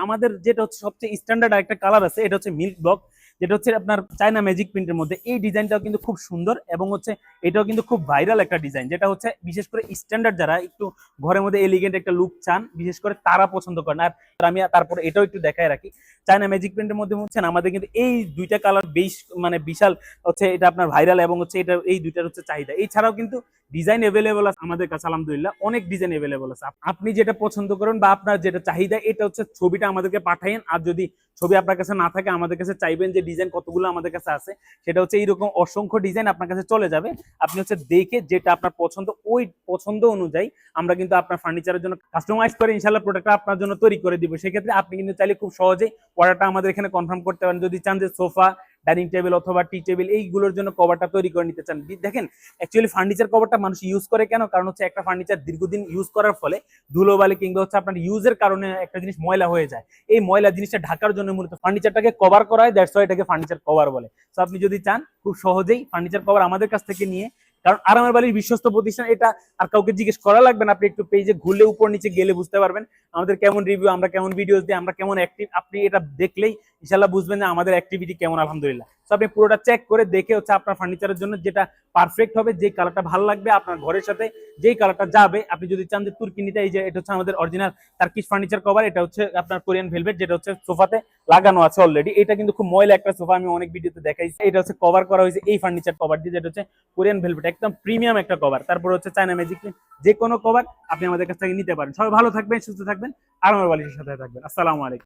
আমাদের যেটা হচ্ছে সবচেয়ে স্ট্যান্ডার্ড একটা কালার আছে, এটা হচ্ছে মিল্ক ব্লক, যেটা হচ্ছে আপনার চায়না ম্যাজিক প্রিন্টের মধ্যে। এই ডিজাইনটাও কিন্তু খুব সুন্দর এবং হচ্ছে এটাও কিন্তু খুব ভাইরাল একটা ডিজাইন, যেটা হচ্ছে বিশেষ করে স্ট্যান্ডার্ড যারা একটু ঘরের মধ্যে এলিগেন্ট একটা লুক চান, বিশেষ করে তারা পছন্দ করেন। আর আমি তারপরে এটাও একটু দেখায় রাখি, চায়না ম্যাজিক প্রিন্টের মধ্যে হচ্ছেন আমাদের কিন্তু এই দুইটা কালার বেশ মানে বিশাল হচ্ছে এটা আপনার ভাইরাল, এবং হচ্ছে এটা এই দুইটার হচ্ছে চাহিদা। এছাড়াও কিন্তু ডিজাইন এভেলেবল আছে আমাদের কাছে, আলহামদুলিল্লাহ অনেক ডিজাইন এভেলেবল আছে। আপনি যেটা পছন্দ করেন বা আপনার যেটা চাহিদা, এটা হচ্ছে ছবিটা আমাদেরকে পাঠাইন। আর যদি ছবি আপনার কাছে না থাকে, আমাদের কাছে চাইবেন যে ডিজাইন কতগুলো আমাদের কাছে আছে, সেটা হচ্ছে এইরকম অসংখ্য ডিজাইন আপনার কাছে চলে যাবে। আপনি হচ্ছে দেখে যেটা আপনার পছন্দ, ওই পছন্দ অনুযায়ী আমরা কিন্তু আপনার ফার্নিচারের জন্য কাস্টমাইজ করে ইনশাল্লাহ প্রোডাক্টটা আপনার জন্য তৈরি করে দিব। সেক্ষেত্রে আপনি কিন্তু চাইলে খুব সহজেই অর্ডারটা আমাদের এখানে কনফার্ম করতে পারেন। যদি চান যে সোফা, ডাইনিং টেবিল অথবা টি টেবিল এইগুলোর জন্য কভারটা তৈরি করে নিতে চান, দেখেন অ্যাকচুয়ালি ফার্নিচার কভারটা মানুষ ইউজ করে কেন? কারণ হচ্ছে একটা ফার্নিচার দীর্ঘদিন ইউজ করার ফলে ধুলোবালি কিংবা হচ্ছে আপনার ইউজের কারণে একটা জিনিস ময়লা হয়ে যায়। এই ময়লা জিনিসটা ঢাকার জন্য মূলত ফার্নিচারটাকে কভার করা হয়, দ্যাটস ওয়াই এটাকে ফার্নিচার কভার বলে। তো আপনি যদি চান খুব সহজেই ফার্নিচার কভার আমাদের কাছ থেকে নিয়ে, কারণ আরামের বাড়ির বিশ্বস্ত প্রতিষ্ঠান, এটা আর কাউকে জিজ্ঞেস করা লাগবে না। আপনি একটু পেজে ঘুরলে উপর নিচে গেলে বুঝতে পারবেন আমাদের কেমন রিভিউ, আমরা কেমন ভিডিওস দিই, আমরা কেমন অ্যাক্টিভ। আপনি এটা দেখলেই ইনশাল্লাহ বুঝবেন যে আমাদের অ্যাক্টিভিটি কেমন, আলহামদুলিল্লাহ। তো আপনি পুরোটা চেক করে দেখে হচ্ছে আপনার ফার্নিচারের জন্য যেটা পারফেক্ট হবে, যে কালারটা ভালো লাগবে আপনার ঘরের সাথে, যেই কালারটা যাবে। আপনি যদি চান যে তুর্কি নিতে, এই যে এটা হচ্ছে আমাদের অরিজিনাল টার্কিশ ফার্নিচার কভার, এটা হচ্ছে আপনার কোরিয়ান ভেলভেট, যেটা হচ্ছে সোফাতে লাগানো আছে অলরেডি। এটা কিন্তু খুব ময়লা একটা সোফা, আমি অনেক ভিডিওতে দেখাইছি। এটা হচ্ছে কভার করা হয়েছে এই ফার্নিচার কভার দিয়ে, যেটা হচ্ছে কোরিয়ান ভেলভেট, একদম প্রিমিয়াম একটা কভার। তারপর হচ্ছে চায়না ম্যাজিক, যে কোনো কভার আপনি আমাদের কাছ থেকে নিতে পারেন। সবাই ভালো থাকবেন, সুস্থ থাকবেন, আর আমার বালিশের সাথে থাকবেন। আসসালামু আলাইকুম।